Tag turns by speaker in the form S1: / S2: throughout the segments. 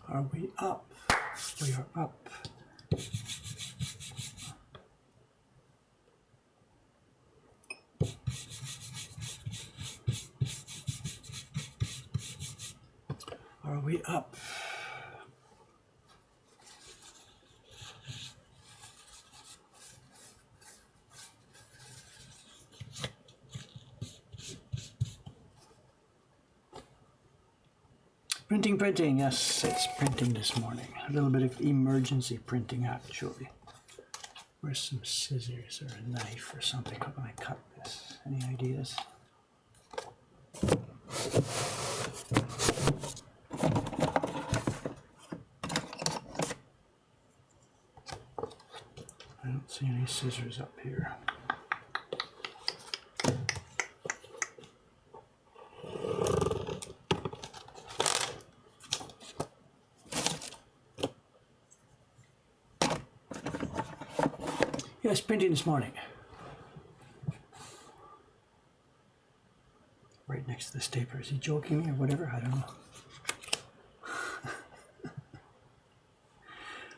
S1: Are we up? We are up. Are we up? Printing, yes, it's printing this morning. A little bit of emergency printing, actually. Where's some scissors or a knife or something when I cut this? Any ideas? I don't see any scissors up here. Yes, printing this morning. Right next to the stapler. Is he joking me or whatever? I don't know.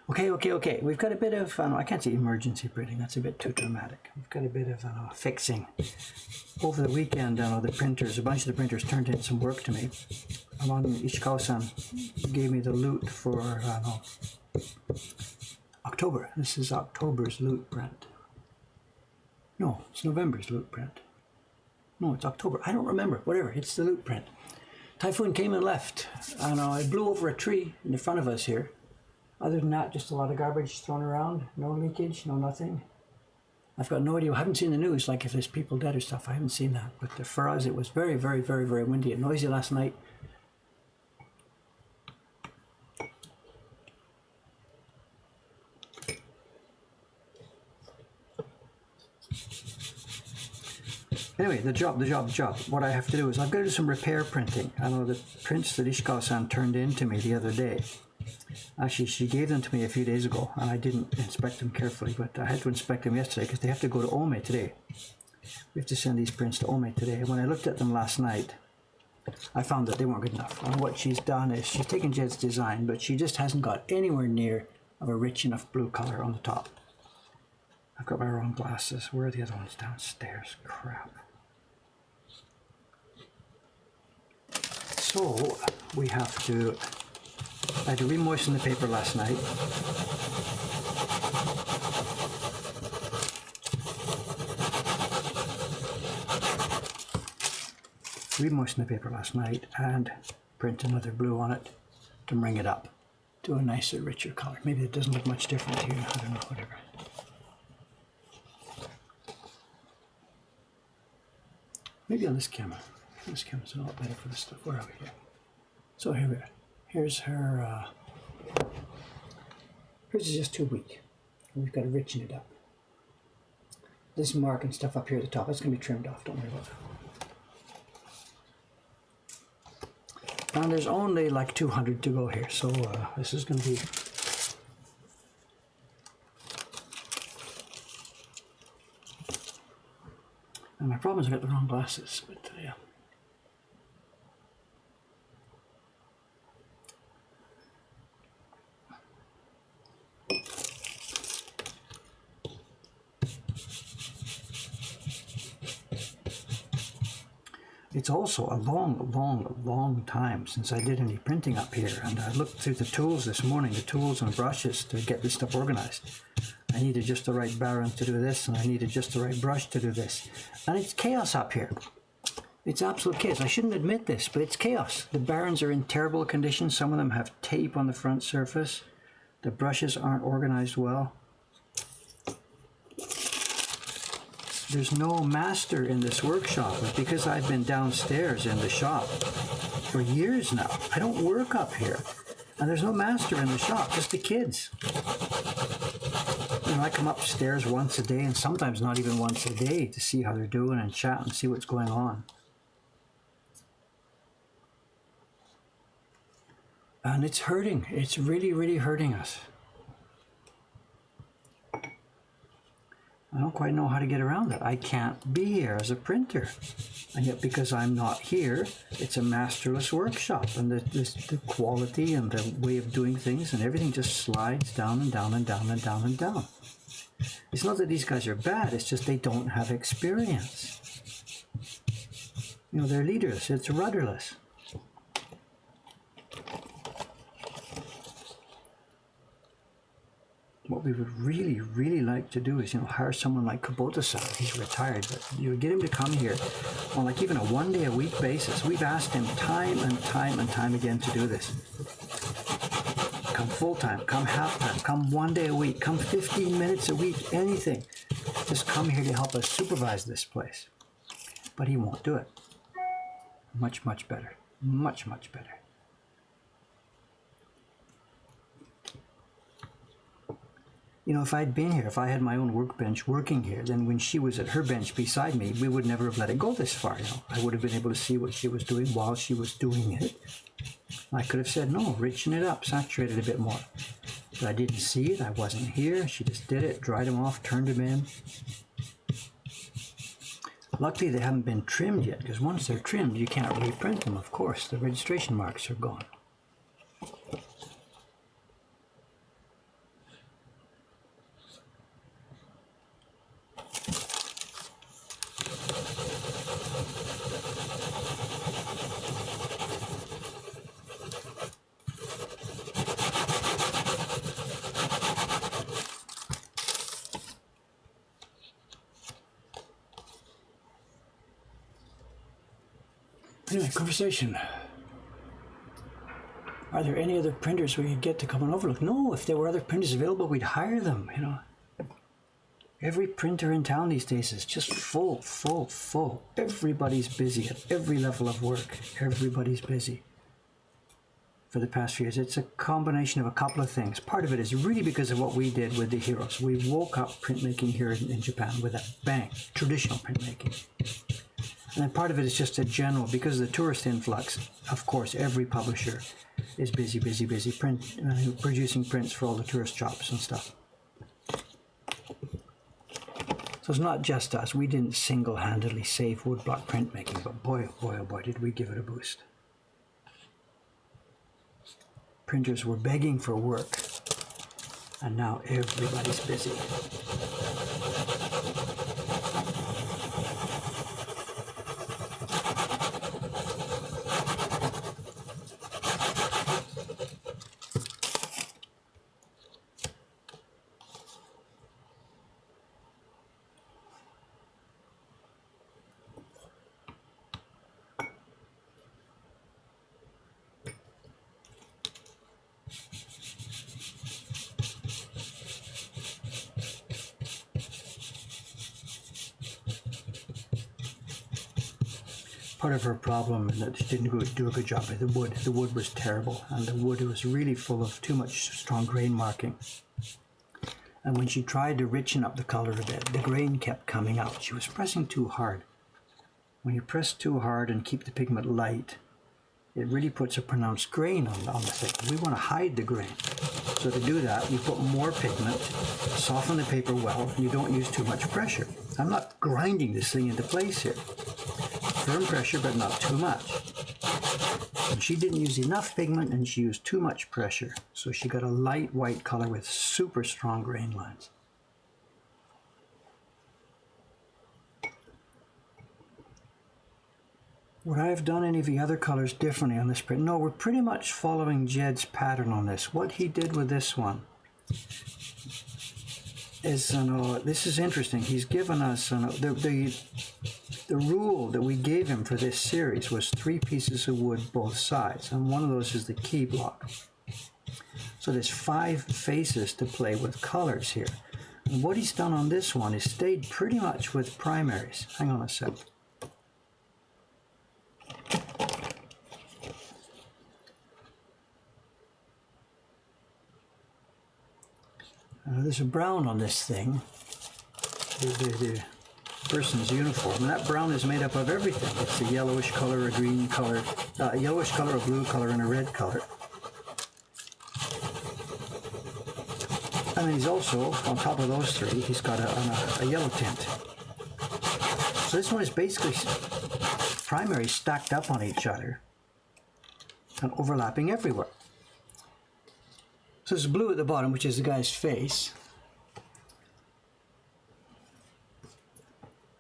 S1: Okay. We've got a bit of, I can't say emergency printing. That's a bit too dramatic. We've got a bit of fixing. Over the weekend, a bunch of the printers turned in some work to me. Ishikawa-san gave me the loot for, October. This is October's loot print. No, it's November's loot print. No, it's October. I don't remember. Whatever. It's the loot print. Typhoon came and left. It blew over a tree in the front of us here. Other than that, just a lot of garbage thrown around. No leakage, no nothing. I've got no idea. I haven't seen the news, like if there's people dead or stuff. I haven't seen that. But for us, it was very, very, very, very windy and noisy last night. Anyway, the job. What I have to do is I've got to do some repair printing. I know the prints that Ishikawa-san turned in to me the other day. Actually, she gave them to me a few days ago, and I didn't inspect them carefully, but I had to inspect them yesterday because they have to go to Ome today. We have to send these prints to Ome today. And when I looked at them last night, I found that they weren't good enough. And what she's done is she's taken Jed's design, but she just hasn't got anywhere near of a rich enough blue color on the top. I've got my wrong glasses. Where are the other ones? Downstairs. Crap. So we have to, I had to re-moisten the paper last night. Re-moisten the paper last night and print another blue on it to bring it up to a nicer, richer color. Maybe it doesn't look much different here. I don't know, whatever. Maybe on this camera. This camera's a lot better for this stuff. Where are we here? So here we are. Here's her, hers is just too weak. We've got to richen it up. This mark and stuff up here at the top, that's going to be trimmed off. Don't worry about that. And there's only like 200 to go here. So this is going to be... And my problem is I got the wrong glasses, but yeah. It's also a long time since I did any printing up here, and I looked through the tools this morning, the tools and brushes to get this stuff organized. I needed just the right barron to do this, and I needed just the right brush to do this. And it's chaos up here. It's absolute chaos. I shouldn't admit this, but it's chaos. The barrons are in terrible condition. Some of them have tape on the front surface. The brushes aren't organized well. There's no master in this workshop, but because I've been downstairs in the shop for years now, I don't work up here. And there's no master in the shop, just the kids. You know, I come upstairs once a day, and sometimes not even once a day, to see how they're doing and chat and see what's going on. And it's hurting. It's really, really hurting us. I don't quite know how to get around that. I can't be here as a printer. And yet because I'm not here, it's a masterless workshop. And the quality and the way of doing things and everything just slides down and down and down and down and down. It's not that these guys are bad, it's just they don't have experience. You know, they're leaders, it's rudderless. What we would really, really like to do is, you know, hire someone like Kubota-san. He's retired, but you would get him to come here on like even a 1 day a week basis. We've asked him time and time and time again to do this. Come full-time, come half-time, come 1 day a week, come 15 minutes a week, anything. Just come here to help us supervise this place. But he won't do it. Much, much better. Much, much better. You know, if I'd been here, if I had my own workbench working here, then when she was at her bench beside me, we would never have let it go this far, you know. I would have been able to see what she was doing while she was doing it. I could have said, no, richen it up, saturate it a bit more. But I didn't see it, I wasn't here. She just did it, dried them off, turned them in. Luckily, they haven't been trimmed yet, because once they're trimmed, you can't reprint them, of course. The registration marks are gone. Anyway, conversation. Are there any other printers we could get to come and overlook? No, if there were other printers available, we'd hire them, you know. Every printer in town these days is just full, full, full. Everybody's busy at every level of work. Everybody's busy. For the past few years, it's a combination of a couple of things. Part of it is really because of what we did with the Heroes. We woke up printmaking here in Japan with a bang, traditional printmaking. And then part of it is just a general, because of the tourist influx, of course, every publisher is busy, busy, busy producing prints for all the tourist shops and stuff. So it's not just us. We didn't single-handedly save woodblock printmaking, but boy, oh boy, oh boy, did we give it a boost. Printers were begging for work, and now everybody's busy. Part of her problem is that she didn't do a good job with the wood. The wood was terrible, and the wood was really full of too much strong grain marking. And when she tried to richen up the color a bit, the grain kept coming out. She was pressing too hard. When you press too hard and keep the pigment light, it really puts a pronounced grain on the thing. We want to hide the grain. So to do that, you put more pigment, soften the paper well, and you don't use too much pressure. I'm not grinding this thing into place here. Firm pressure, but not too much. And she didn't use enough pigment, and she used too much pressure. So she got a light white color with super strong grain lines. Would I have done any of the other colors differently on this print? No, we're pretty much following Jed's pattern on this. What he did with this one is, this is interesting. He's given us, the rule that we gave him for this series was 3 pieces of wood both sides, and one of those is the key block. So there's 5 faces to play with colors here. And what he's done on this one is stayed pretty much with primaries. Hang on a sec. There's a brown on this thing, the person's uniform, and that brown is made up of everything. It's a yellowish color, a green color, a yellowish color, a blue color, and a red color. And and he's also, on top of those three, he's got a yellow tint. So this one is basically primary stacked up on each other and overlapping everywhere. So there's blue at the bottom, which is the guy's face.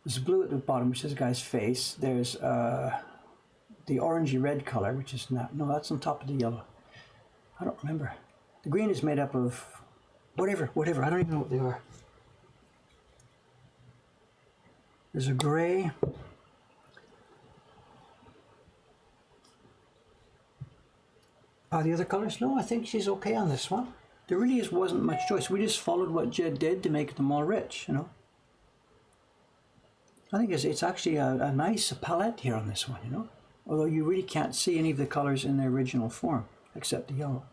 S1: There's blue at the bottom, which is the guy's face. There's the orangey red color, which is not, no, that's on top of the yellow. I don't remember. The green is made up of whatever, I don't even know what they are. There's a gray. The other colors? No, I think she's okay on this one. There really wasn't much choice. We just followed what Jed did to make them all rich, you know. I think it's actually a nice palette here on this one, you know. Although you really can't see any of the colors in their original form, except the yellow.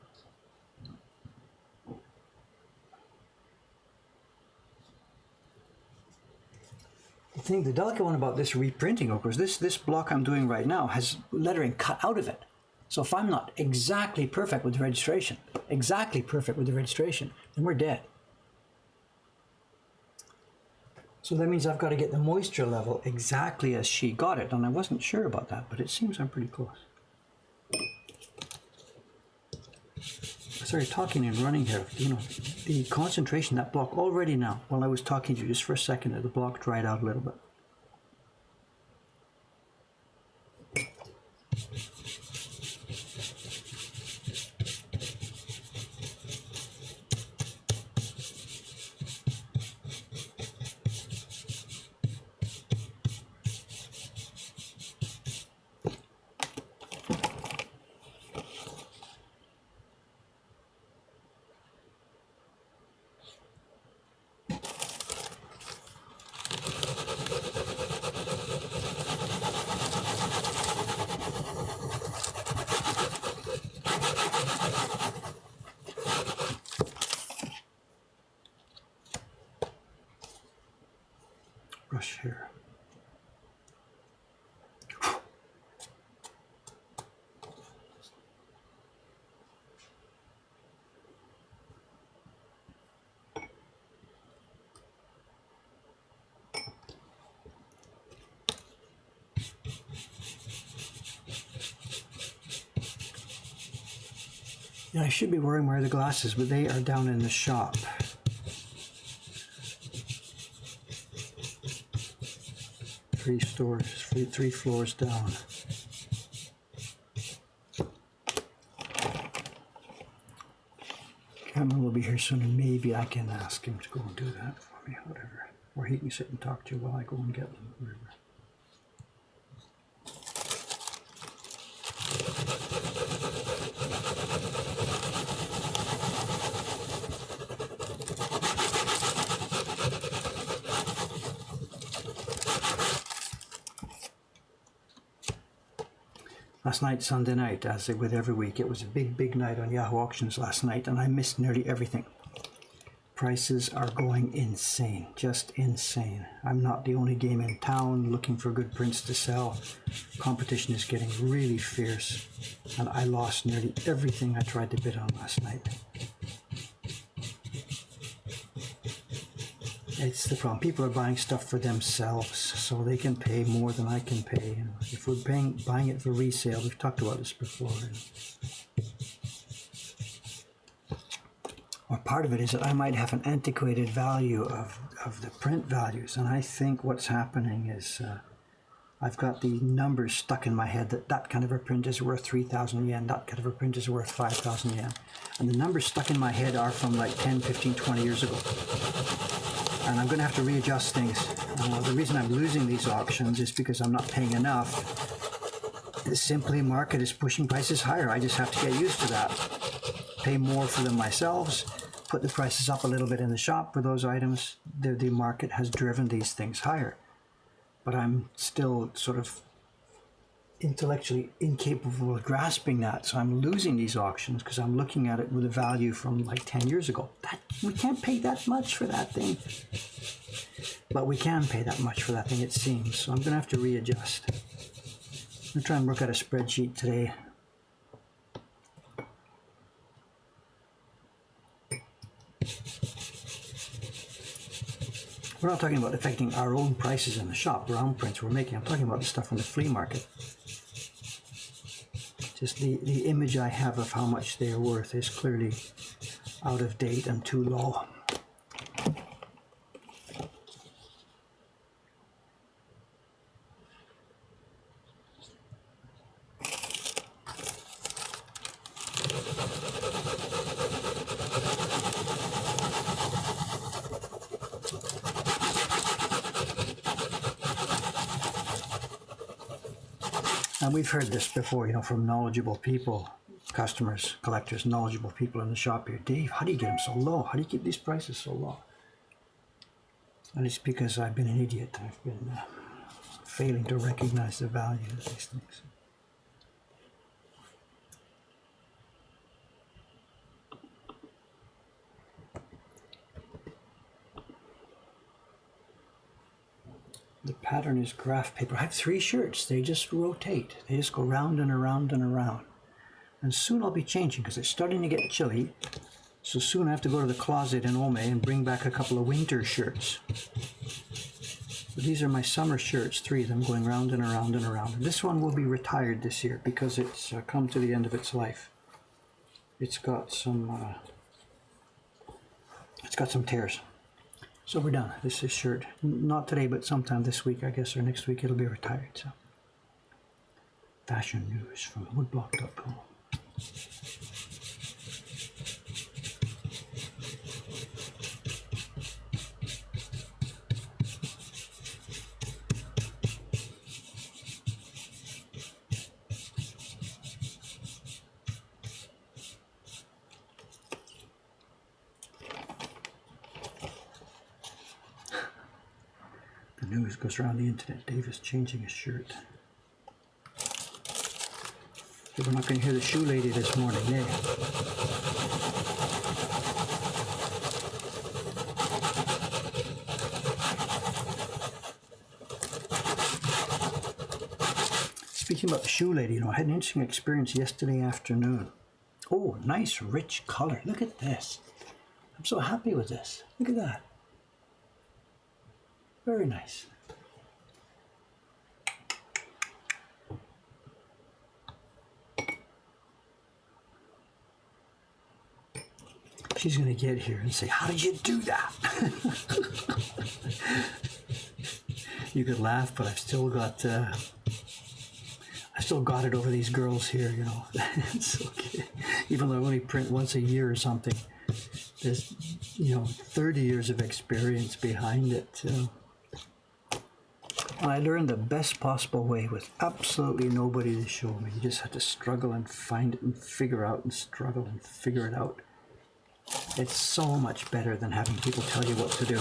S1: The delicate one about this reprinting, of course, this block I'm doing right now has lettering cut out of it. So if I'm not exactly perfect with the registration, then we're dead. So that means I've got to get the moisture level exactly as she got it, and I wasn't sure about that, but it seems I'm pretty close. I started talking and running here, you know, the concentration, that block already now, while I was talking to you just for a second, the block dried out a little bit. Brush here. Yeah, I should be wearing the glasses, but they are down in the shop. Three floors down. Cameron will be here soon, and maybe I can ask him to go and do that for me, whatever. Or he can sit and talk to you while I go and get them, whatever. Last night, Sunday night, as with every week, it was a big night on Yahoo Auctions last night, and I missed nearly everything. Prices are going insane, just insane. I'm not the only game in town looking for good prints to sell. Competition is getting really fierce, and I lost nearly everything I tried to bid on last night. It's the problem. People are buying stuff for themselves, so they can pay more than I can pay. You know, if we're buying it for resale, we've talked about this before. Or part of it is that I might have an antiquated value of the print values, and I think what's happening is I've got the numbers stuck in my head that kind of a print is worth 3,000 yen, that kind of a print is worth 5,000 yen. And the numbers stuck in my head are from like 10, 15, 20 years ago. And I'm going to have to readjust things. The reason I'm losing these auctions is because I'm not paying enough. It's simply market is pushing prices higher. I just have to get used to that. Pay more for them myself, put the prices up a little bit in the shop for those items. The market has driven these things higher. But I'm still sort of intellectually incapable of grasping that. So I'm losing these auctions because I'm looking at it with a value from like 10 years ago. We can't pay that much for that thing. But we can pay that much for that thing, it seems. So I'm going to have to readjust. I'm going to try and work out a spreadsheet today. We're not talking about affecting our own prices in the shop, our own prints we're making. I'm talking about the stuff from the flea market. Just the image I have of how much they're worth is clearly out of date and too low. And we've heard this before, you know, from knowledgeable people, customers, collectors, knowledgeable people in the shop here. Dave, how do you get them so low? How do you keep these prices so low? And it's because I've been an idiot. I've been failing to recognize the value of these things. The pattern is graph paper. I have 3 shirts. They just rotate. They just go round and around and around. And soon I'll be changing because it's starting to get chilly. So soon I have to go to the closet in Ome and bring back a couple of winter shirts. But these are my summer shirts, 3 of them going round and around and around. This one will be retired this year because it's come to the end of its life. It's got some tears. So we're done. This is shirt. Not today, but sometime this week, I guess, or next week, it'll be retired. So, fashion news from woodblock.com. The news goes around the internet. Dave is changing his shirt. We're not going to hear the shoe lady this morning, eh? Speaking about the shoe lady, you know, I had an interesting experience yesterday afternoon. Oh, nice rich color. Look at this. I'm so happy with this. Look at that. Very nice. She's going to get here and say, how did you do that? You could laugh, but I've still got it over these girls here, you know. It's okay. Even though I only print once a year or something, there's, you know, 30 years of experience behind it. And I learned the best possible way with absolutely nobody to show me. You just have to struggle and find it and figure out and struggle and figure it out. It's so much better than having people tell you what to do.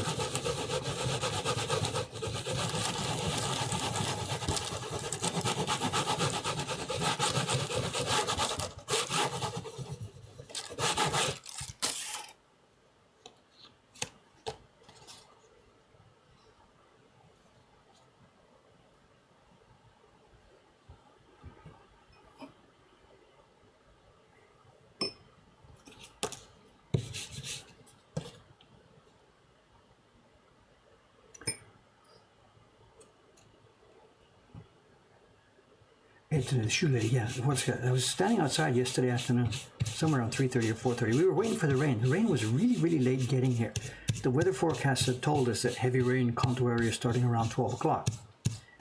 S1: It's the shoe lady, yeah. I was standing outside yesterday afternoon, somewhere around 3:30 or 4:30. We were waiting for the rain. The rain was really, really late getting here. The weather forecast had told us that heavy rain in Kanto area starting around 12 o'clock.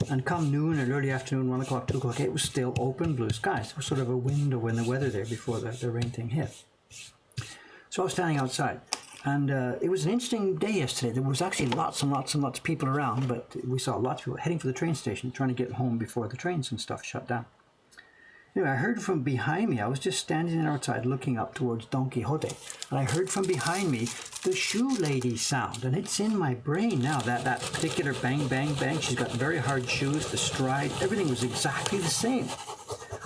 S1: And come noon and early afternoon, 1 o'clock, 2 o'clock, it was still open blue skies. There was sort of a window in the weather there before the rain thing hit. So I was standing outside. And it was an interesting day yesterday. There was actually lots and lots and lots of people around, but we saw lots of people heading for the train station, trying to get home before the trains and stuff shut down. Anyway, I heard from behind me. I was just standing there outside looking up towards Don Quixote, and I heard from behind me the shoe lady sound, and it's in my brain now, that particular bang, bang, bang. She's got very hard shoes, the stride, everything was exactly the same.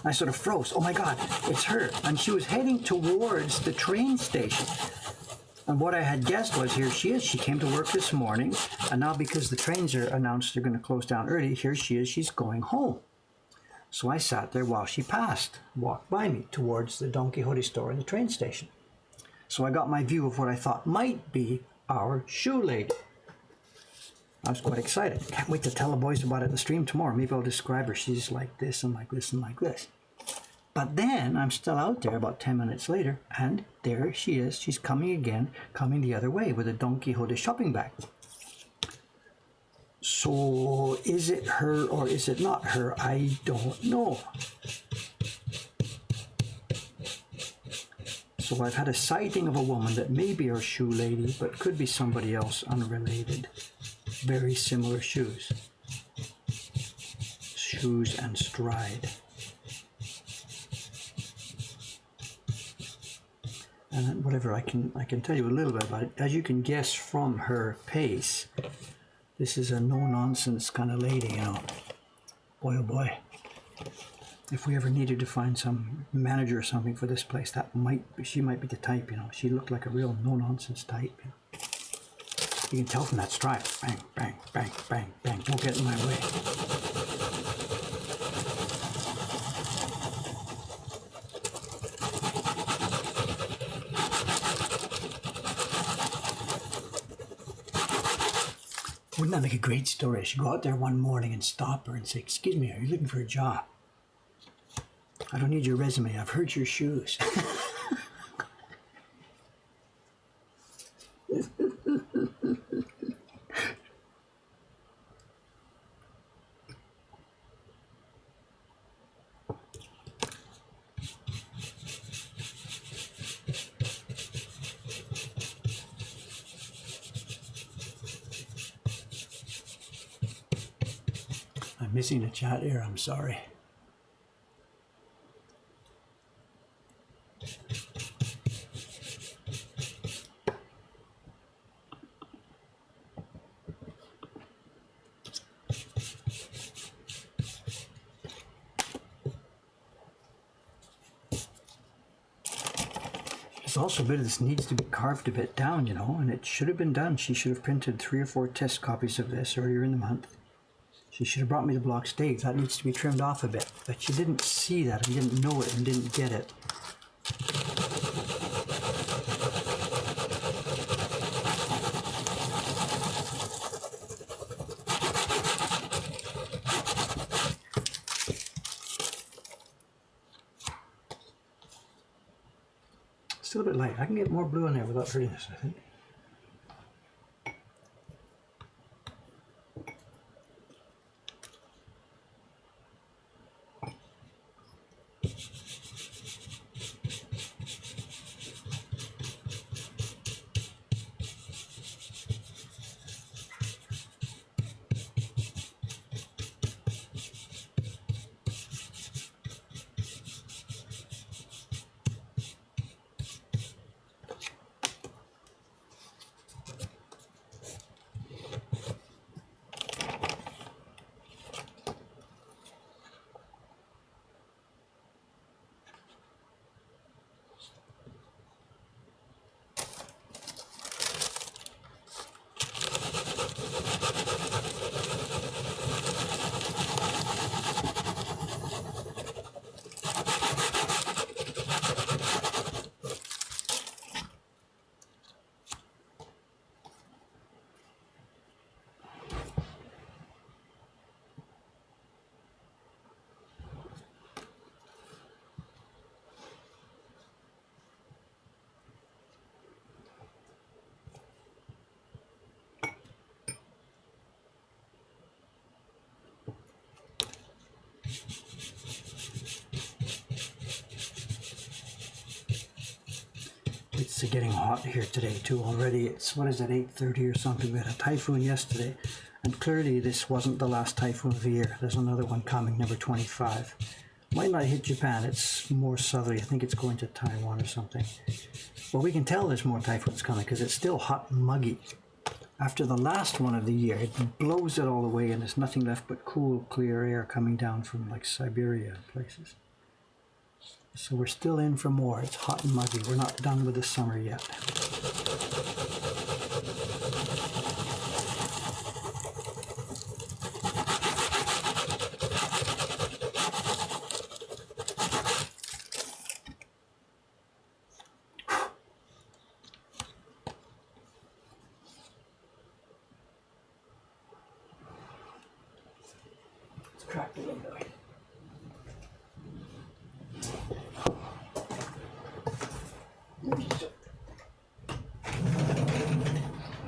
S1: I sort of froze. Oh my God, it's her. And she was heading towards the train station. And what I had guessed was, here she is. She came to work this morning, and now because the trains are announced they're going to close down early, here she is. She's going home. So I sat there while she walked by me towards the Don Quixote store and the train station. So I got my view of what I thought might be our shoe lady. I was quite excited. Can't wait to tell the boys about it in the stream tomorrow. Maybe I'll describe her. She's like this and like this and like this. But then I'm still out there about 10 minutes later, and there she is. She's coming again, coming the other way with a Don Quixote shopping bag. So is it her or is it not her? I don't know. So I've had a sighting of a woman that may be our shoe lady, but could be somebody else unrelated. Very similar shoes. Shoes and stride. And whatever, I can tell you a little bit about it. As you can guess from her pace, this is a no-nonsense kind of lady, you know. Boy, oh boy. If we ever needed to find some manager or something for this place, she might be the type, you know. She looked like a real no-nonsense type. You know? You can tell from that stride. Bang, bang, bang, bang, bang. Don't get in my way. Wouldn't that make a great story? I should go out there one morning and stop her and say, "Excuse me, are you looking for a job? I don't need your resume. I've heard your shoes." I'm missing a chat here. I'm sorry. There's also a bit of this needs to be carved a bit down, you know, and it should have been done. She should have printed 3 or 4 test copies of this earlier in the month. She should have brought me the block stave. That needs to be trimmed off a bit. But she didn't see that and didn't know it and didn't get it. Still a bit light. I can get more blue in there without hurting this, I think. It's getting hot here today too already. It's, what is it, 8:30 or something. We had a typhoon yesterday, and clearly this wasn't the last typhoon of the year. There's another one coming, number 25. Might not hit Japan. It's more southerly. I think it's going to Taiwan or something. Well, we can tell there's more typhoons coming because it's still hot and muggy. After the last one of the year, it blows it all away and there's nothing left but cool, clear air coming down from like Siberia and places. So we're still in for more. It's hot and muggy. We're not done with the summer yet. crack the window.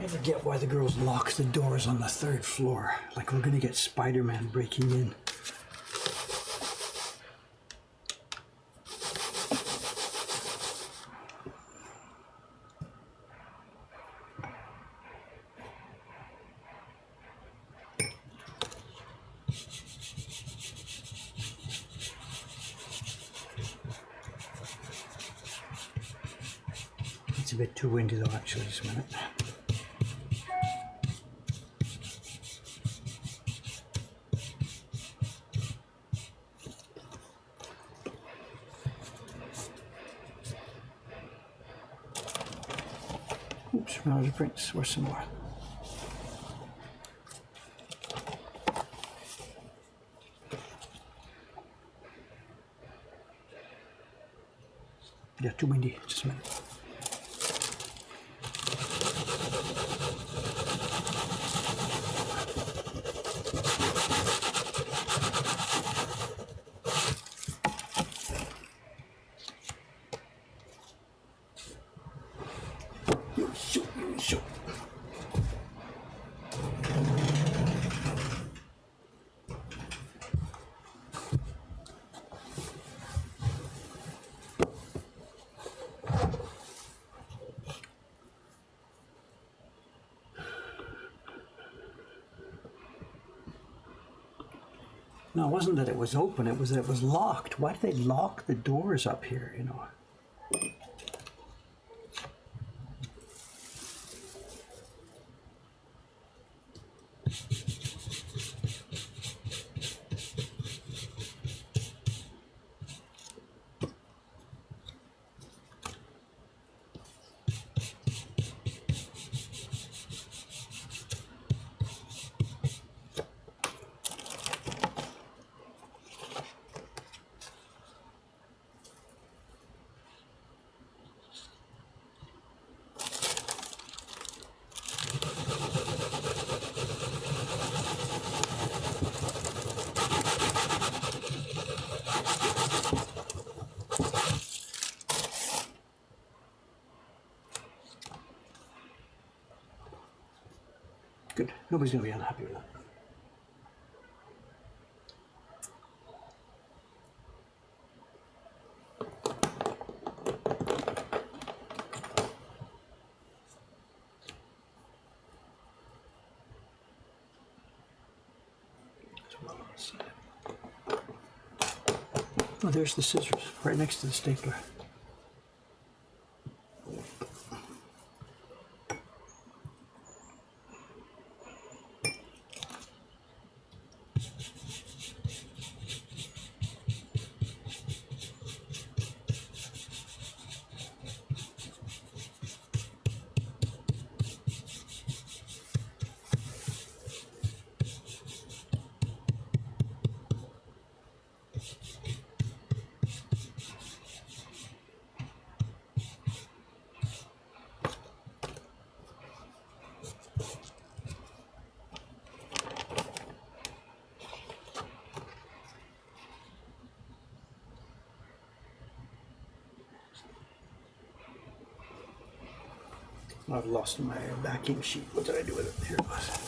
S1: I forget why the girls lock the doors on the third floor. Like we're gonna get Spider-Man breaking in. It's a bit too windy though, actually, just a minute. Oops, ran out of prints. Where's some more? Yeah, too windy. Just a minute. No, it wasn't that it was open, it was that it was locked. Why did they lock the doors up here, you know? Good. Nobody's going to be unhappy with that. Oh, there's the scissors, right next to the stapler. I've lost my backing sheet. What did I do with it? Here it was.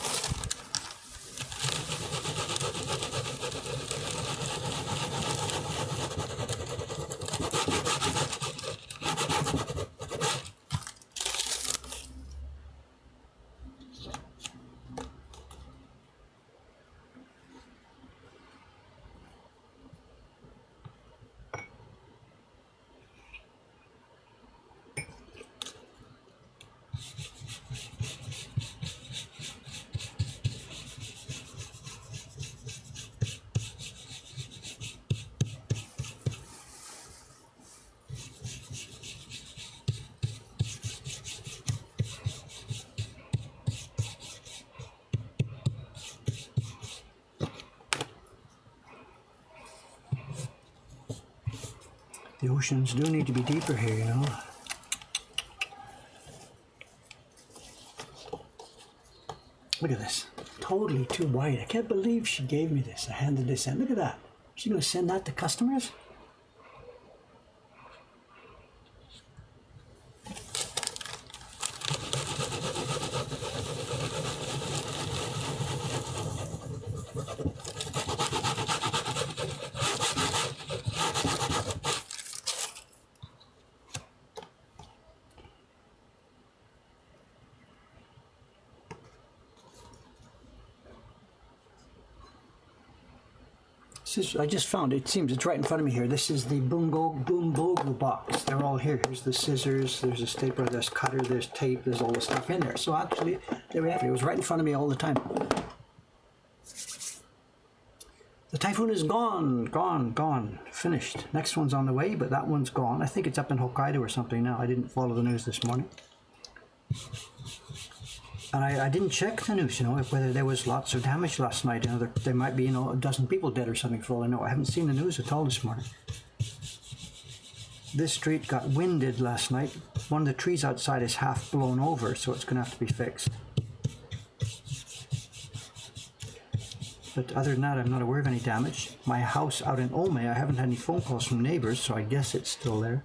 S1: The oceans do need to be deeper here, you know. Look at this. totally too white. I can't believe she gave me this. I handed this in. Look at that. She's going to send that to customers? I just found it. Seems it's right in front of me here. This is the Boombogu box. They're all here. Here's the scissors, there's a stapler, there's cutter, there's tape, there's all the stuff in there. So actually, there we have it. It was right in front of me all the time. The Typhoon is gone, finished. Next one's on the way, but that one's gone. I think it's up in Hokkaido or something now. I didn't follow the news this morning. And I didn't check the news, whether there was lots of damage last night. There might be, a dozen people dead or something for all I know. I haven't seen the news at all this morning. This street got winded last night. One of the trees outside is half blown over, so it's going to have to be fixed. But other than that, I'm not aware of any damage. My house out in Ome, I haven't had any phone calls from neighbors, so I guess it's still there.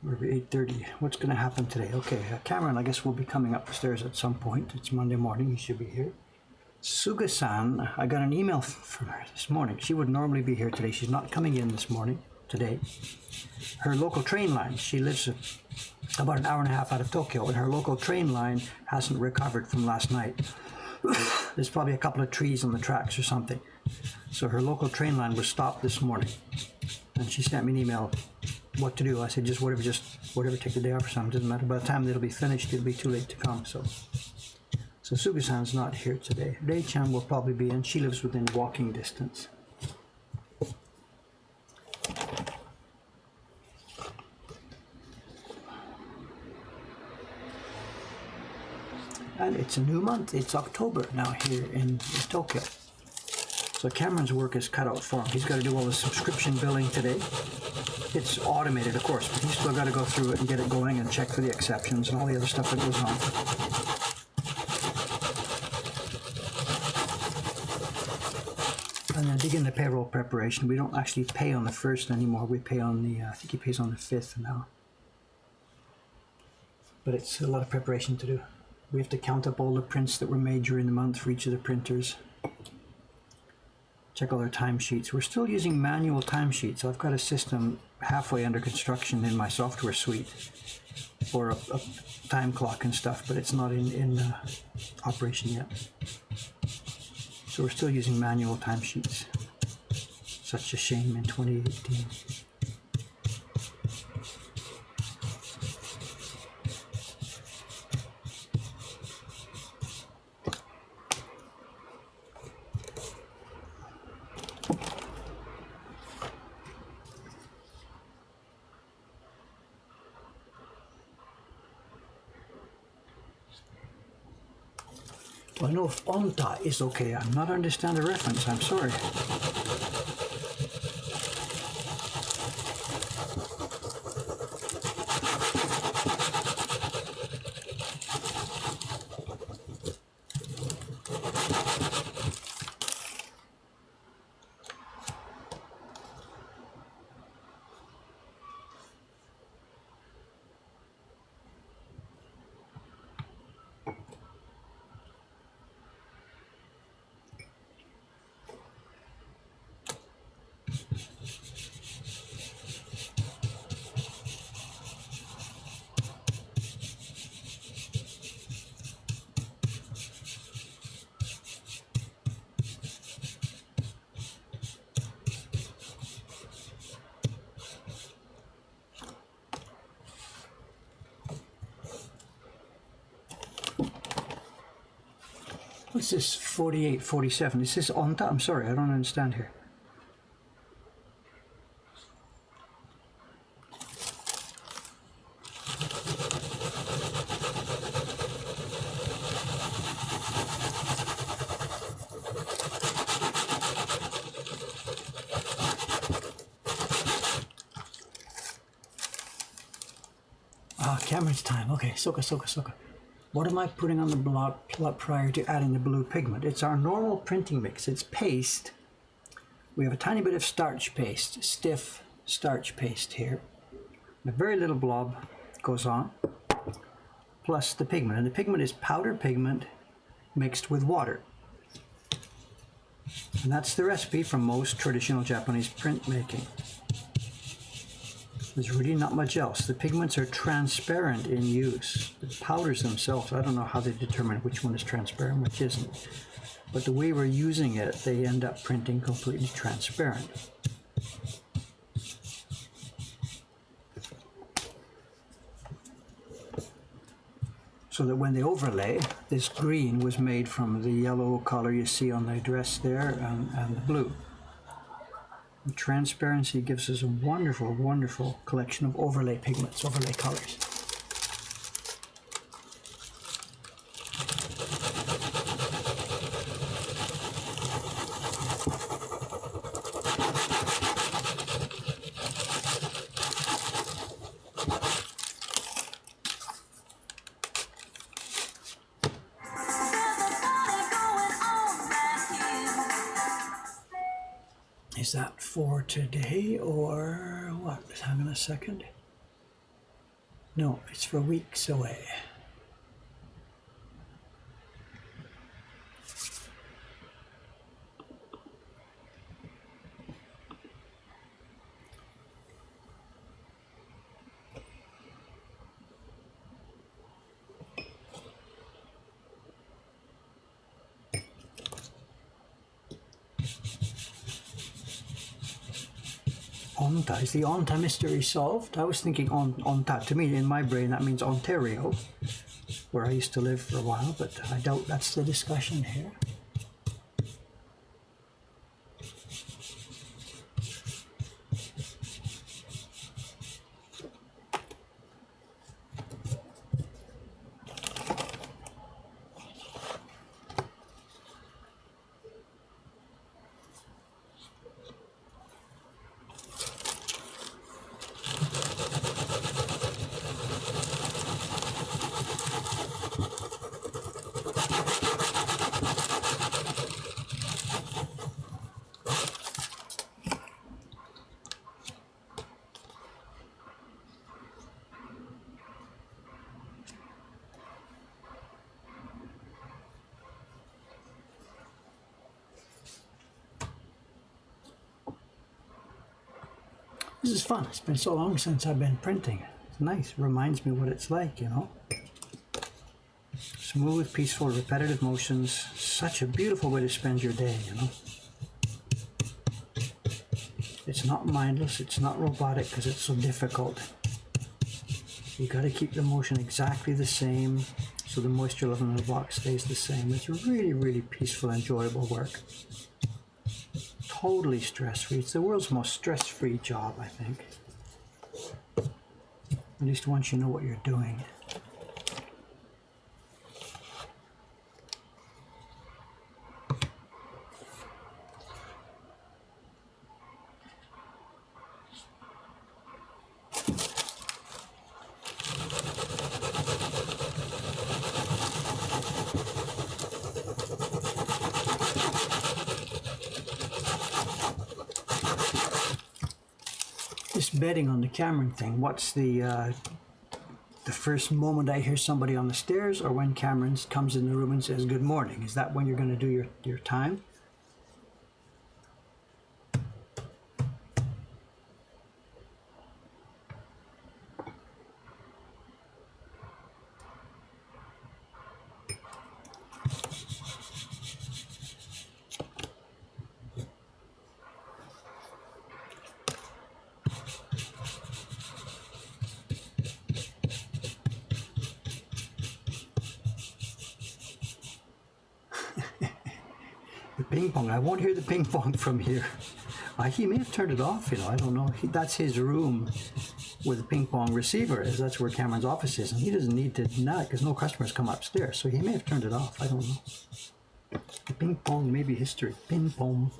S1: We're at 8:30. What's going to happen today? Okay, Cameron, I guess, will be coming up the stairs at some point. It's Monday morning. He should be here. Suga-san, I got an email from her this morning. She would normally be here today. She's not coming in today. Her local train line, she lives about an hour and a half out of Tokyo, and her local train line hasn't recovered from last night. There's probably a couple of trees on the tracks or something. So her local train line was stopped this morning. And she sent me an email what to do. I said, just whatever, take the day off or something. Doesn't matter. By the time it'll be finished, it'll be too late to come. So Suga-san's not here today. Rei-chan will probably be in. She lives within walking distance. And it's a new month. It's October now here in Tokyo. So Cameron's work is cut out for him. He's got to do all the subscription billing today. It's automated, of course, but he's still got to go through it and get it going and check for the exceptions and all the other stuff that goes on. And then begin the payroll preparation. We don't actually pay on the 1st anymore. We pay on the, I think he pays on the 5th now. But it's a lot of preparation to do. We have to count up all the prints that were made during the month for each of the printers. Check all our timesheets. We're still using manual timesheets. I've got a system halfway under construction in my software suite for a time clock and stuff, but it's not in operation yet. So we're still using manual timesheets. Such a shame in 2018. I know if onta is okay. I'm not understand the reference. I'm sorry. is this 48, 47? Is this Onta? I'm sorry, I don't understand here. Cameron's time. Okay, Soka. What am I putting on the block prior to adding the blue pigment? It's our normal printing mix. It's paste. We have a tiny bit of starch paste, stiff starch paste here. A very little blob goes on, plus the pigment. And the pigment is powder pigment mixed with water. And that's the recipe from most traditional Japanese printmaking. There's really not much else. The pigments are transparent in use. The powders themselves, I don't know how they determine which one is transparent, which isn't. But the way we're using it, they end up printing completely transparent. So that when they overlay, this green was made from the yellow color you see on the dress there and the blue. The transparency gives us a wonderful, wonderful collection of overlay pigments, overlay colors. Is that for today or what? Hang on a second. No, it's for weeks away. Onta. Is the Onta mystery solved? I was thinking Onta. To me, in my brain, that means Ontario, where I used to live for a while, but I doubt that's the discussion here. This is fun. It's been so long since I've been printing. It's nice. It reminds me what it's like, you know. Smooth, peaceful, repetitive motions. Such a beautiful way to spend your day, you know. It's not mindless. It's not robotic because it's so difficult. You got to keep the motion exactly the same so the moisture level in the box stays the same. It's really, really peaceful, enjoyable work. Totally stress-free. It's the world's most stress-free job, I think. At least once you know what you're doing. This betting on the Cameron thing, what's the first moment I hear somebody on the stairs or when Cameron comes in the room and says good morning? Is that when you're going to do your time? ping pong. I won't hear the ping pong from here. He may have turned it off, I don't know. That's his room with the ping pong receiver, is that's where Cameron's office is, and he doesn't need to nut because no customers come upstairs, so he may have turned it off. I don't know. The ping pong may be history. Ping pong.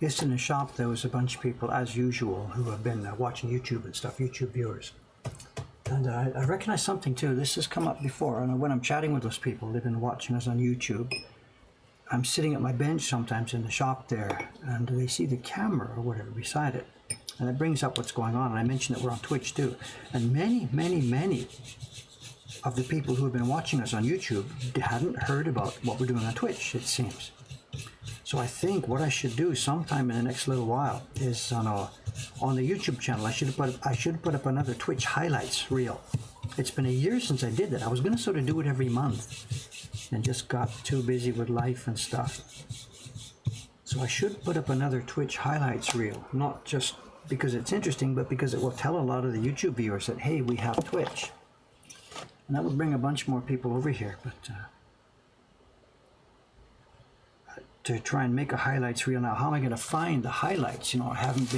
S1: Just in the shop, there was a bunch of people, as usual, who have been watching YouTube and stuff, YouTube viewers. And I recognize something too. This has come up before, and when I'm chatting with those people, they've been watching us on YouTube. I'm sitting at my bench sometimes in the shop there, and they see the camera or whatever beside it. And it brings up what's going on. And I mentioned that we're on Twitch too. And many, many, many of the people who have been watching us on YouTube hadn't heard about what we're doing on Twitch, it seems. So I think what I should do sometime in the next little while is on the YouTube channel, I should put up another Twitch highlights reel. It's been a year since I did that. I was going to sort of do it every month and just got too busy with life and stuff. So I should put up another Twitch highlights reel, not just because it's interesting, but because it will tell a lot of the YouTube viewers that, hey, we have Twitch. And that would bring a bunch more people over here, but to try and make a highlights reel now, how am I going to find the highlights? I've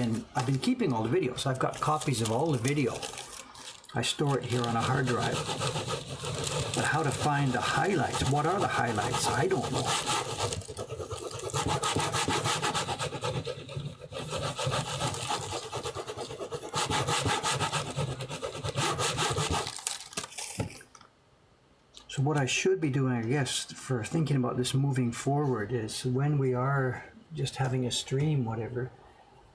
S1: been keeping all the videos. I've got copies of all the video. I store it here on a hard drive. But how to find the highlights? What are the highlights? I don't know. So what I should be doing, I guess, for thinking about this moving forward is when we are just having a stream, whatever,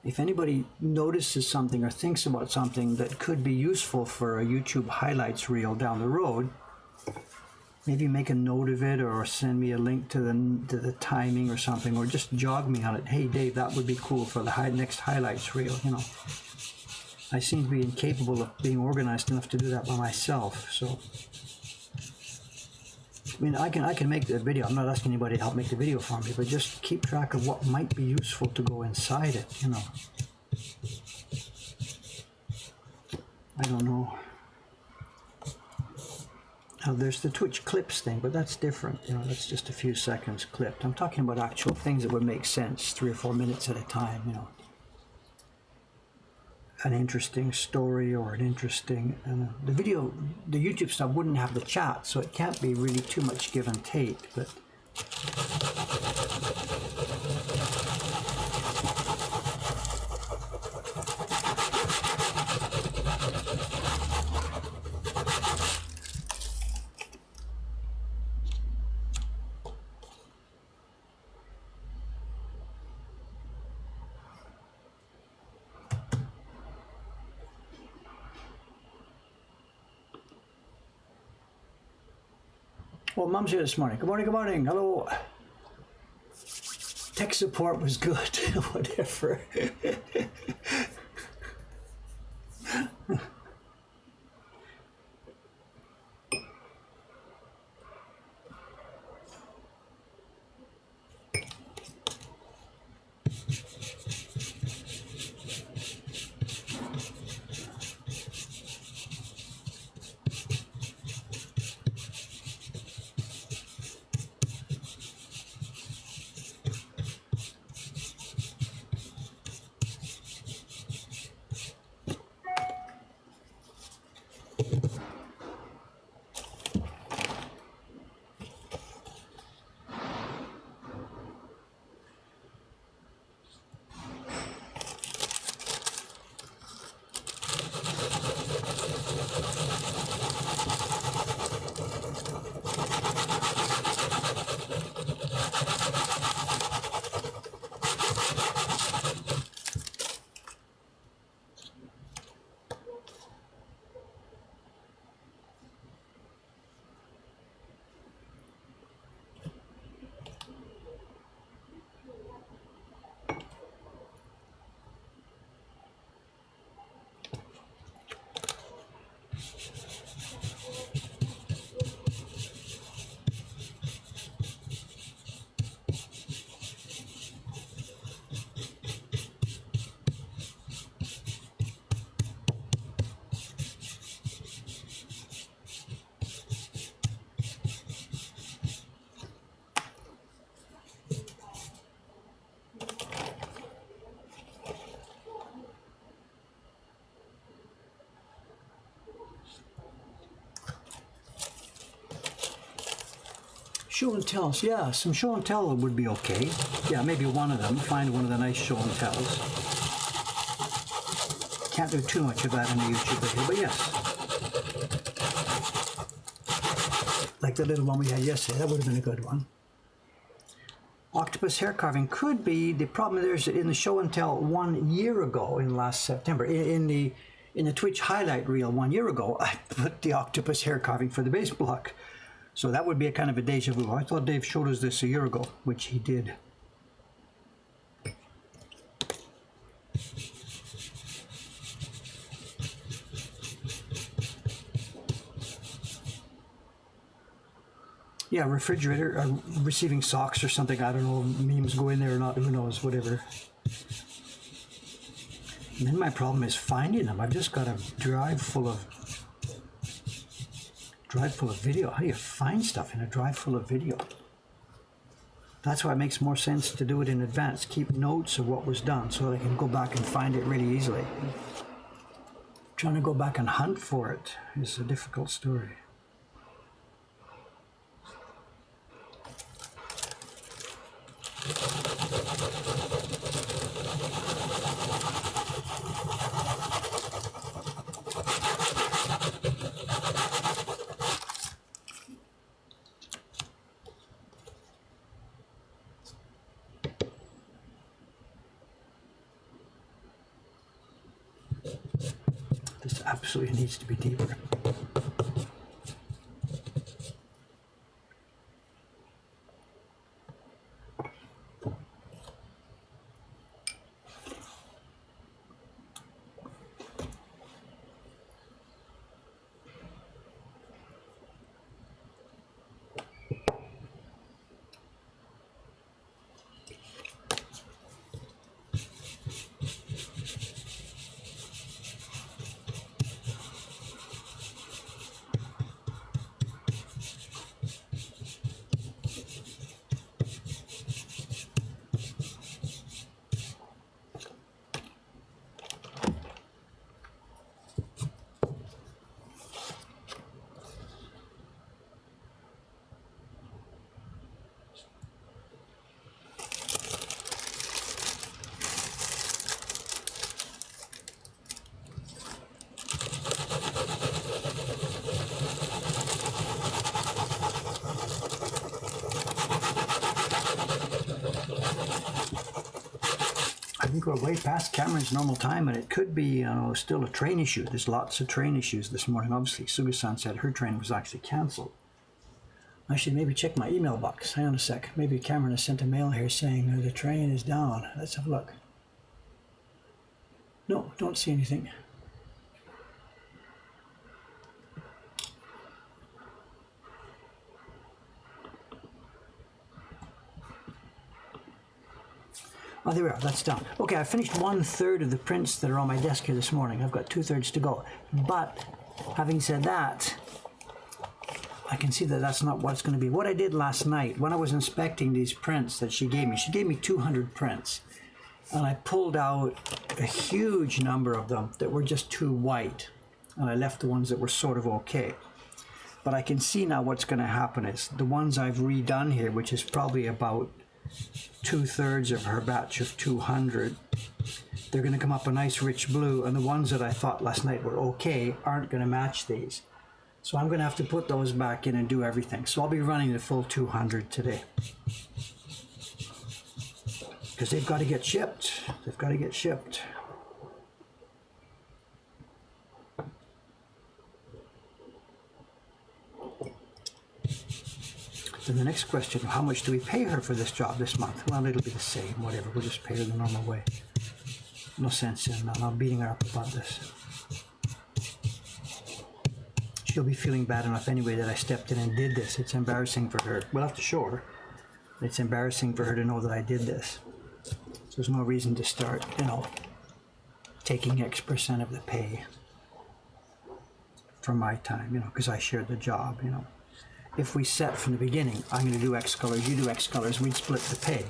S1: if anybody notices something or thinks about something that could be useful for a YouTube highlights reel down the road, maybe make a note of it or send me a link to the timing or something, or just jog me on it. Hey, Dave, that would be cool for the next highlights reel, I seem to be incapable of being organized enough to do that by myself, so... I mean, I can make the video. I'm not asking anybody to help make the video for me, but just keep track of what might be useful to go inside it, I don't know. Now, there's the Twitch clips thing, but that's different. That's just a few seconds clipped. I'm talking about actual things that would make sense, 3 or 4 minutes at a time, An interesting story or an interesting... the YouTube stuff wouldn't have the chat, so it can't be really too much give and take, but... Well, Mum's here this morning. Good morning, good morning. Hello. Tech support was good. Whatever. Show and tells, yeah, some show and tell would be okay. Yeah, maybe one of them. Find one of the nice show and tells. Can't do too much of that in the YouTube video, but yes. Like the little one we had yesterday, that would have been a good one. Octopus hair carving could be. The problem there's in the show and tell 1 year ago, in last September, in the Twitch highlight reel 1 year ago, I put the octopus hair carving for the base block. So that would be a kind of a deja vu. I thought Dave showed us this a year ago, which he did. Yeah, refrigerator, receiving socks or something. I don't know, memes go in there or not, who knows, whatever. And then my problem is finding them. I've just got a drive full of video. How do you find stuff in a drive full of video? That's why it makes more sense to do it in advance. Keep notes of what was done so that I can go back and find it really easily. Trying to go back and hunt for it is a difficult story. This absolutely needs to be deeper. I think we're way past Cameron's normal time, and it could be still a train issue. There's lots of train issues this morning. Obviously, Suga-san said her train was actually cancelled. I should maybe check my email box. Hang on a sec. Maybe Cameron has sent a mail here saying the train is down. Let's have a look. No, don't see anything. Oh, there we are. That's done. Okay, I finished 1/3 of the prints that are on my desk here this morning. I've got 2/3 to go. But having said that, I can see that that's not what it's going to be. What I did last night, when I was inspecting these prints that she gave me 200 prints. And I pulled out a huge number of them that were just too white. And I left the ones that were sort of okay. But I can see now what's going to happen is the ones I've redone here, which is probably about 2/3 of her batch of 200, they're going to come up a nice rich blue, and the ones that I thought last night were okay aren't going to match these. So I'm going to have to put those back in and do everything. So I'll be running the full 200 today. Because they've got to get shipped. They've got to get shipped. Then the next question, how much do we pay her for this job this month? Well, it'll be the same, whatever. We'll just pay her the normal way. No sense in not beating her up about this. She'll be feeling bad enough anyway that I stepped in and did this. It's embarrassing for her. We'll have to show her. It's embarrassing for her to know that I did this. So there's no reason to start, taking X% of the pay for my time, because I shared the job, If we set from the beginning, I'm going to do X colors, you do X colors, we'd split the pay,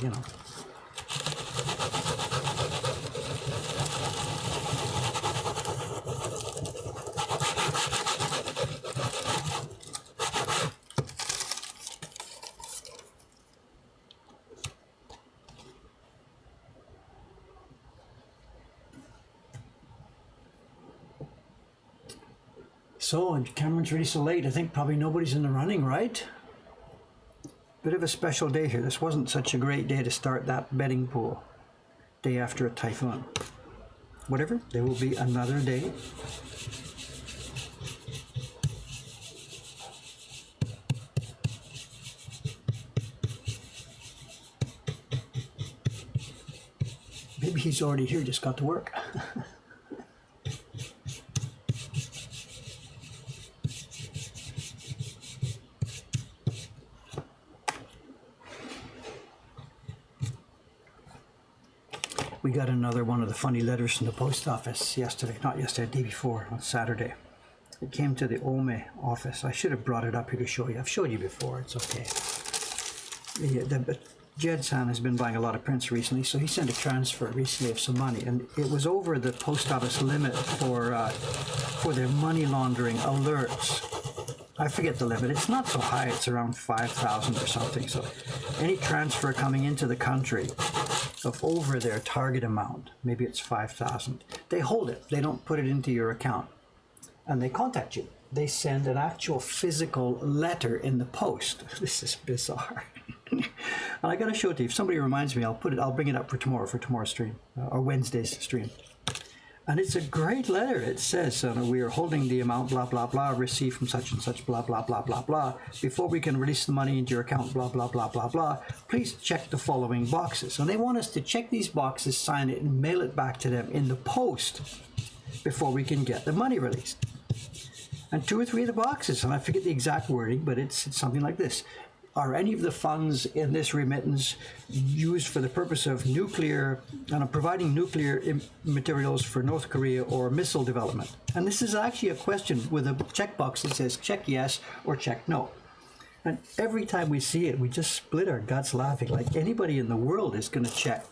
S1: So, and Cameron's really so late. I think probably nobody's in the running, right? Bit of a special day here. This wasn't such a great day to start that betting pool. Day after a typhoon. Whatever, there will be another day. Maybe he's already here, just got to work. We got another one of the funny letters from the post office yesterday, not yesterday, the day before, on Saturday. It came to the Ome office. I should have brought it up here to show you. I've showed you before, it's okay. Jed-san has been buying a lot of prints recently, so he sent a transfer recently of some money, and it was over the post office limit for their money laundering alerts. I forget the limit. It's not so high. It's around 5,000 or something. So any transfer coming into the country of over their target amount, maybe it's 5,000, they hold it. They don't put it into your account. And they contact you. They send an actual physical letter in the post. This is bizarre. And I got to show it to you. If somebody reminds me, I'll bring it up for tomorrow's stream, or Wednesday's stream. And it's a great letter. It says, we are holding the amount, blah, blah, blah, received from such and such, blah, blah, blah, blah, blah. Before we can release the money into your account, blah, blah, blah, blah, blah, please check the following boxes. And they want us to check these boxes, sign it, and mail it back to them in the post before we can get the money released. And 2 or 3 of the boxes, and I forget the exact wording, but it's something like this. Are any of the funds in this remittance used for the purpose of providing nuclear materials for North Korea or missile development? And this is actually a question with a checkbox that says check yes or check no. And every time we see it, we just split our guts laughing. Like anybody in the world is going to check,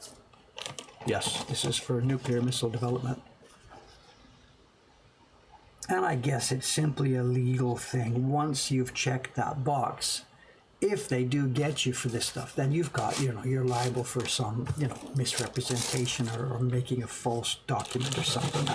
S1: yes, this is for nuclear missile development. And I guess it's simply a legal thing. Once you've checked that box, if they do get you for this stuff, then you've got, you're liable for some, misrepresentation or making a false document or something.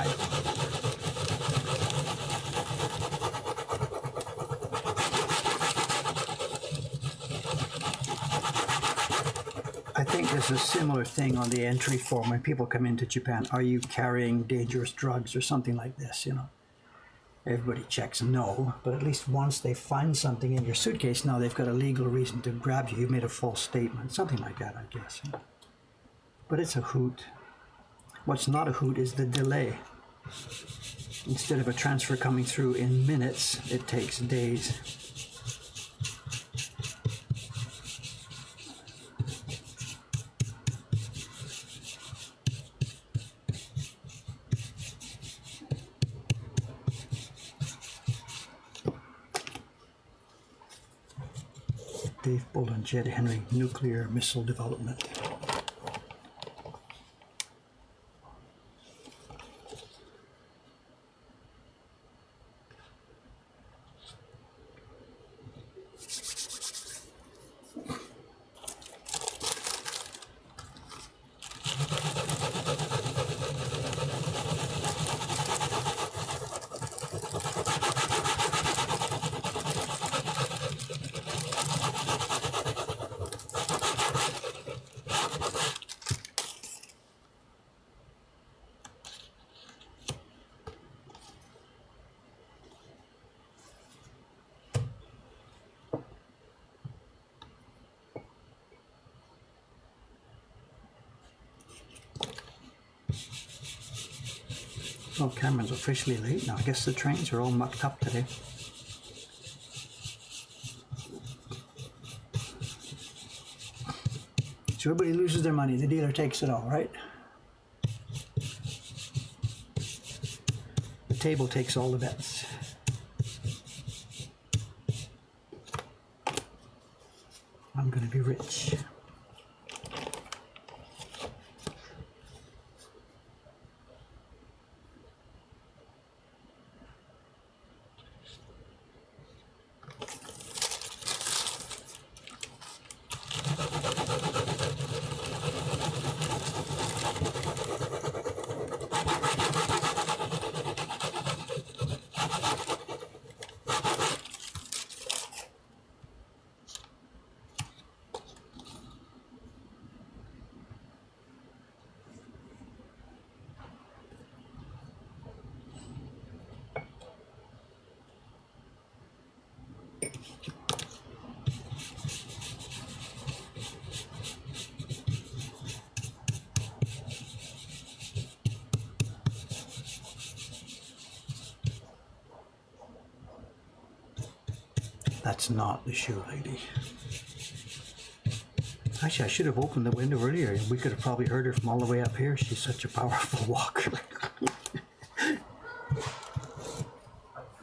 S1: I think there's a similar thing on the entry form when people come into Japan. Are you carrying dangerous drugs or something like this, Everybody checks no, but at least once they find something in your suitcase, now they've got a legal reason to grab you. You made a false statement, something like that, I guess. But it's a hoot. What's not a hoot is the delay. Instead of a transfer coming through in minutes, it takes days. Dave Bull and Jed Henry, nuclear missile development. Well, Cameron's officially late now. I guess the trains are all mucked up today. So everybody loses their money. The dealer takes it all, right? The table takes all the bets. I'm going to be rich. That's not the shoe lady. Actually, I should have opened the window earlier. We could have probably heard her from all the way up here. She's such a powerful walker.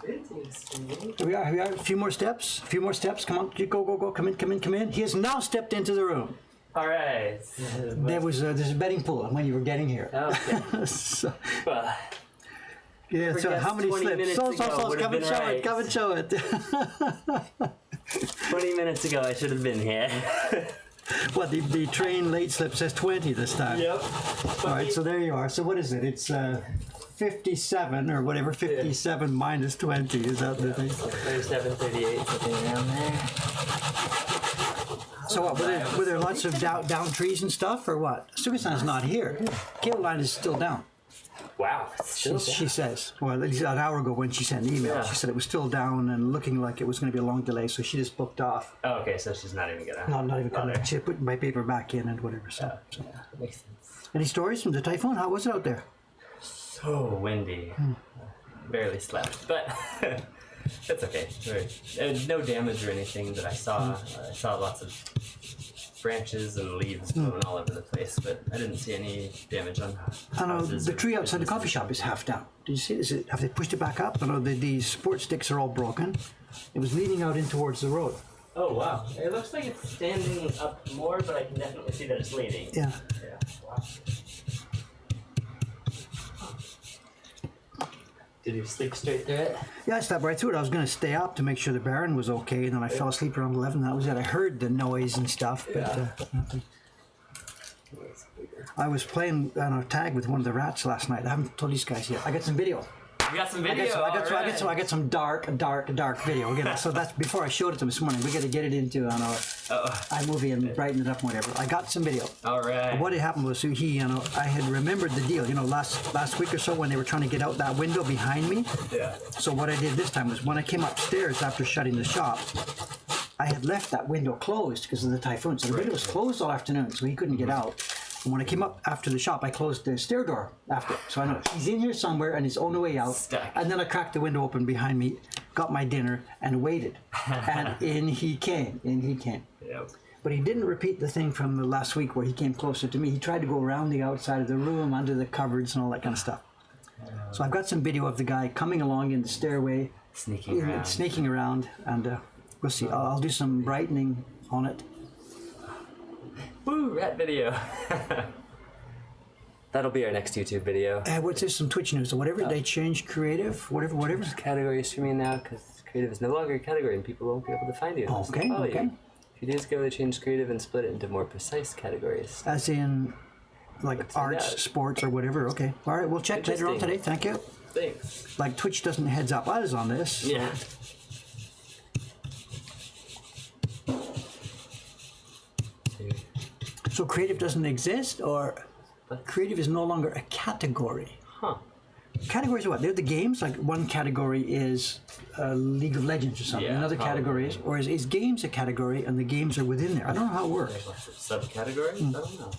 S1: Here we are. Here we are. A few more steps. A few more steps. Come on. Go, go, go. Come in, come in, come in. He has now stepped into the room.
S2: All right.
S1: There's a betting pool when you were getting here.
S2: Okay.
S1: So,
S2: Well,
S1: yeah, so how many
S2: 20
S1: slips?
S2: minutes
S1: So,
S2: ago
S1: come and
S2: would've
S1: show
S2: been
S1: it. Come and show it.
S2: 20 minutes ago, I should have been here.
S1: What, the train late slip says 20 this time?
S2: Yep.
S1: All right, so there you are. So what is it? It's 57 or whatever, 57 minus 20. Is that the thing?
S2: 37, 38, something around there.
S1: So what, were there lots of down trees and stuff, or what? Sugasan's not here. Cable line is still down.
S2: Wow. It's still
S1: She says, well, at least an hour ago when she sent an email,
S2: Yeah.
S1: she said it was still down and looking like it was going to be a long delay, so she just booked off.
S2: Oh, okay, so she's not even gonna.
S1: Not even coming.
S2: bother.
S1: She put my paper back in and whatever. So.
S2: Makes sense.
S1: Any stories from the typhoon? How was it out there?
S2: So windy. Barely slept, but it's okay. No damage or anything that I saw. I saw lots of branches and leaves blowing all over the place, but I didn't see any damage on
S1: I know
S2: houses
S1: the
S2: or
S1: tree outside the
S2: businesses.
S1: coffee shop is half down. Did you see? Have they pushed it back up? I know the support sticks are all broken. It was leaning out in towards the road.
S2: Oh wow! It looks like it's standing up more, but I can definitely see that it's leaning.
S1: Yeah.
S2: Yeah. Wow. Did you sleep straight through it?
S1: Yeah, I slept right through it. I was going to stay up to make sure the Baron was okay, and then I fell asleep around 11. That was it. I heard the noise and stuff, but nothing. I was playing tag with one of the rats last night. I haven't told these guys yet. I got some video.
S2: You got some video.
S1: I got some dark video. Again, so that's before I showed it to them this morning. We got to get it into iMovie and brighten it up and whatever. I got some video.
S2: All right.
S1: What had happened was I had remembered the deal. Last week or so when they were trying to get out that window behind me.
S2: Yeah.
S1: So what I did this time was when I came upstairs after shutting the shop, I had left that window closed because of the typhoon. So the window was closed all afternoon, so he couldn't get out. And when I came up after the shop, I closed the stair door after. So I know he's in here somewhere and he's on the way out.
S2: Stuck.
S1: And then I cracked the window open behind me, got my dinner, and waited. And in he came.
S2: Yep.
S1: But he didn't repeat the thing from the last week where he came closer to me. He tried to go around the outside of the room, under the cupboards and all that kind of stuff. So I've got some video of the guy coming along in the stairway,
S2: Sneaking around.
S1: and we'll see. I'll do some brightening on it.
S2: Woo, rat video. That'll be our next YouTube video.
S1: What's this? Some Twitch news or whatever. They changed creative, whatever.
S2: Category streaming now because creative is no longer a category and people won't be able to find you. unless they follow you.
S1: Okay.
S2: A few days ago, they changed creative and split it into more precise categories.
S1: As in, like arts,
S2: out.
S1: sports, or whatever. Okay. All right. We'll check later on today.
S2: Interesting.
S1: Thank you.
S2: Thanks.
S1: Like Twitch doesn't heads up us on this.
S2: Yeah.
S1: So creative doesn't exist, or creative is no longer a category.
S2: Huh.
S1: Categories are what? They're the games. Like one category is League of Legends or something.
S2: Yeah,
S1: Another category is, or is games a category and the games are within there? I don't know how it works.
S2: There's lots of subcategories? I don't know.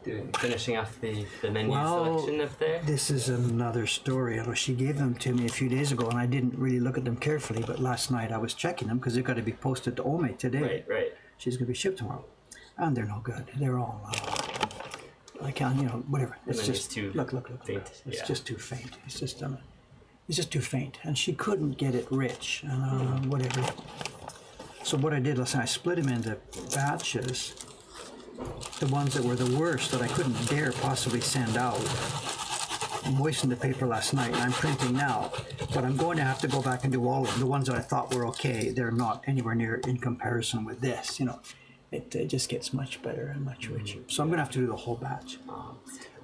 S2: Interesting. Finishing off the menu selection up there.
S1: This is another story. I know she gave them to me a few days ago, and I didn't really look at them carefully. But last night I was checking them because they've got to be posted to Ome today.
S2: Right.
S1: She's going to be shipped tomorrow, and they're no good. They're all I can't, whatever. It's
S2: then
S1: just
S2: it's too
S1: look.
S2: faint,
S1: It's
S2: yeah.
S1: just too faint. It's just too faint, and she couldn't get it rich, and whatever. So what I did last night, I split them into batches. The ones that were the worst that I couldn't dare possibly send out. I moistened the paper last night, and I'm printing now. But I'm going to have to go back and do all of them. The ones that I thought were okay, they're not anywhere near in comparison with this. It just gets much better and much richer. So I'm going to have to do the whole batch.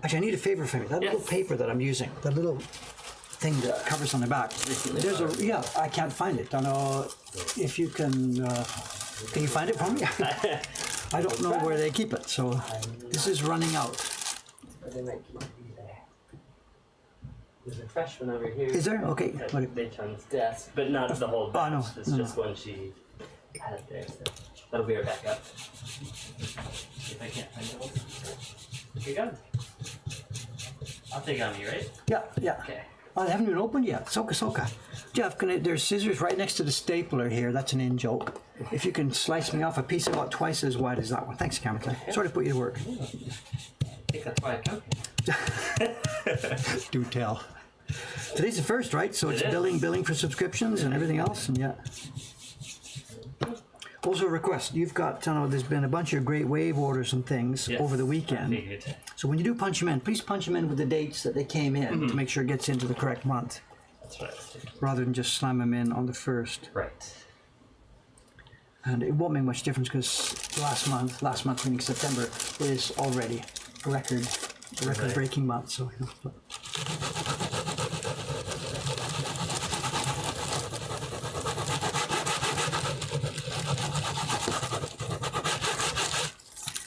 S1: Actually, I need a favor from you. That little paper that I'm using, the little thing that covers on the back. There's I can't find it. I don't know if you can you find it for me? I don't know where they keep it, so this is running out.
S2: They might keep it there. There's a fresh one over here.
S1: Is there? Okay.
S2: At
S1: What-
S2: Dayton's desk, but not the whole batch.
S1: no,
S2: It's
S1: no.
S2: just one she had there. So that'll be right back up. If I can't find it. Here you go. I'll take on you, right?
S1: Yeah, yeah.
S2: Okay.
S1: Oh, they haven't even opened yet. Soka. Jeff, there's scissors right next to the stapler here. That's an in joke. If you can slice me off a piece about twice as wide as that one. Thanks, Cameron Clay. Sorry to put you to work.
S2: I think that's why I come here.
S1: Do tell. Today's the first, right? So it's
S2: It is.
S1: billing for subscriptions and everything else, and yeah. Also, a request. You've got, there's been a bunch of Great Wave orders and things
S2: Yes,
S1: over the
S2: I
S1: weekend.
S2: figured.
S1: So when you do punch them in, please punch them in with the dates that they came in to make sure it gets into the correct month,
S2: That's what I was thinking.
S1: rather than just slam them in on the first.
S2: Right.
S1: And it won't make much difference because last month meaning September, is already a record-breaking month. So.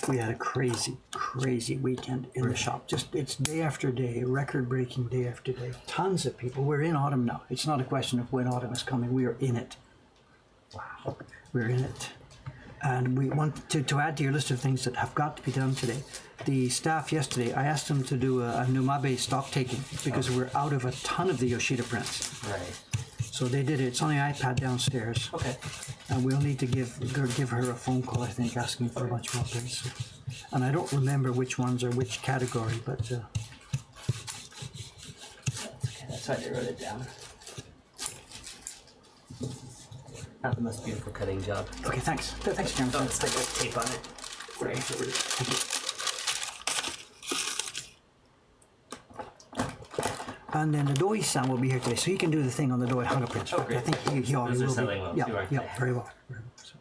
S1: We had a crazy weekend in the shop. Just it's day after day, record-breaking day after day. Tons of people. We're in autumn now. It's not a question of when autumn is coming. We are in it. Wow. We're in it. And we want to add to your list of things that have got to be done today. The staff yesterday, I asked them to do a Numabe stock taking because we're out of a ton of the Yoshida prints.
S2: Right.
S1: So they did it. It's on the iPad downstairs.
S2: Okay.
S1: And we'll need to give her a phone call, I think, asking for a bunch more prints. And I don't remember which ones are which category, but
S2: That's okay. That's why I wrote it down. Not the most beautiful cutting job.
S1: okay, thanks. Thanks, Cameron.
S2: Oh, it's like with tape on it. Right.
S1: Thank you. And then the Doi-san will be here today, so he can do the thing on the Doi Hana prints.
S2: Oh,
S1: I
S2: great.
S1: think he already
S2: Those are
S1: will
S2: selling
S1: be.
S2: well
S1: Yeah,
S2: too, aren't
S1: yeah,
S2: they?
S1: very well. So.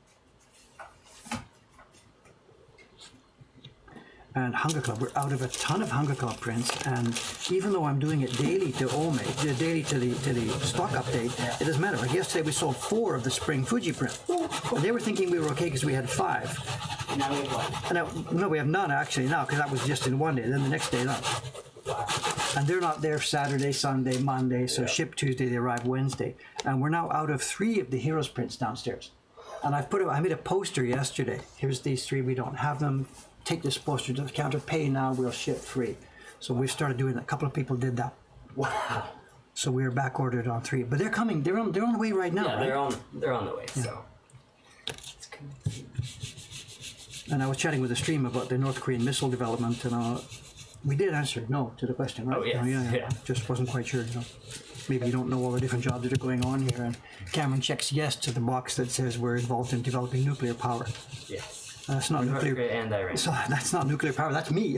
S1: And Hunger Club, we're out of a ton of Hunger Club prints, and even though I'm doing it daily to Ome, daily to the stock update, it doesn't matter. Like yesterday, we sold 4 of the spring Fuji print, and they were thinking we were okay because we had 5.
S2: Now we have one.
S1: And no, we have none actually now because that was just in one day. Then the next day, none. And they're not there Saturday, Sunday, Monday, so ship Tuesday, they arrive Wednesday. And we're now out of 3 of the Heroes prints downstairs. And I made a poster yesterday. Here's these 3, we don't have them. Take this poster to the counter, pay now, we'll ship free. So we've started doing that. A couple of people did that.
S2: Wow.
S1: So we're back ordered on 3. But they're coming, they're on the way right now,
S2: Yeah,
S1: right?
S2: they're on the way. So. It's good.
S1: And I was chatting with the stream about the North Korean missile development, and we did answer no to the question, right?
S2: Oh, yes, yeah.
S1: Just wasn't quite sure, Maybe you don't know all the different jobs that are going on here. And Cameron checks yes to the box that says we're involved in developing nuclear power.
S2: Yes.
S1: That's not
S2: North
S1: nuclear.
S2: Korea and Iran.
S1: So that's not nuclear power. That's me.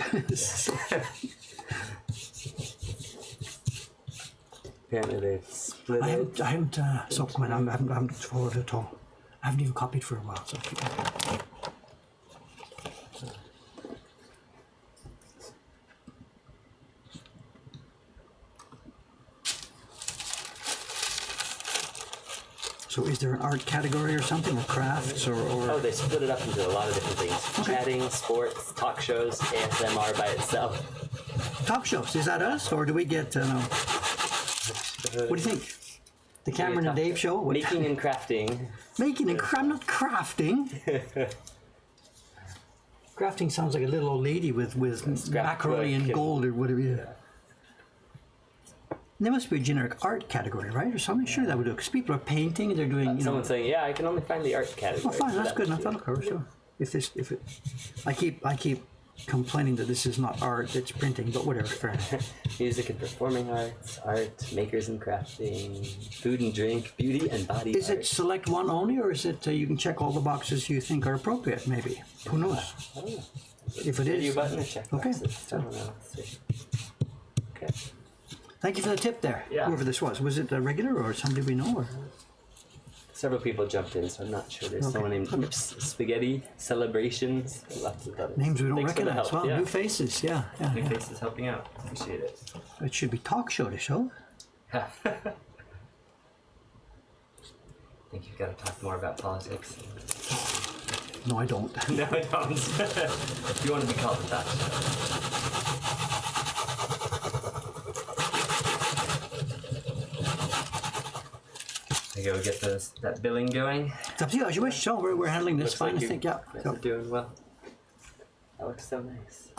S2: Apparently they've split
S1: I
S2: it.
S1: haven't supplemented. I haven't followed it at all. I haven't even copied for a while. So. So is there an art category or something, or crafts, or
S2: Oh, they split it up into a lot of different things.
S1: Okay.
S2: Chatting, sports, talk shows, ASMR by itself.
S1: talk shows? Is that us, or do we get? What do you think? The Cameron and Dave show? What-
S2: Making and crafting.
S1: Making and I'm not crafting. Crafting sounds like a little old lady with macaroni and
S2: and-
S1: gold or whatever. Yeah. There must be a generic art category, right, or something? Sure, that would do. Because people are painting, they're doing.
S2: Someone's saying, yeah, I can only find the art category.
S1: Oh, fine,
S2: for
S1: that's
S2: that
S1: good enough.
S2: too.
S1: That'll cover. Sure. I keep complaining that this is not art; it's printing. But whatever, fair enough.
S2: Music and performing arts, art, makers and crafting, food and drink, beauty and body
S1: Is
S2: art.
S1: it select one only, or is it you can check all the boxes you think are appropriate? Maybe. Who knows?
S2: I don't know.
S1: If it
S2: Video
S1: is.
S2: button or check
S1: Okay.
S2: boxes. I don't know. Let's see. Okay.
S1: Thank you for the tip there.
S2: Yeah.
S1: Whoever this was. Was it a regular or somebody we know? Or?
S2: Several people jumped in, so I'm not sure. There's someone named Oops Spaghetti Celebrations. Lots of others.
S1: Names we don't
S2: Thanks for the
S1: recognize.
S2: help,
S1: Well,
S2: yeah.
S1: new faces. Yeah.
S2: New faces helping out. Appreciate it.
S1: It should be talk show to show.
S2: I think you've got to talk more about politics.
S1: No, I don't.
S2: No, I don't. You want to be called a talk show. to go get that billing going.
S1: It's up to you as you wish. So we're handling this
S2: Looks
S1: fine,
S2: like
S1: I think. Yeah.
S2: you guys
S1: So,
S2: are doing well. That looks so nice.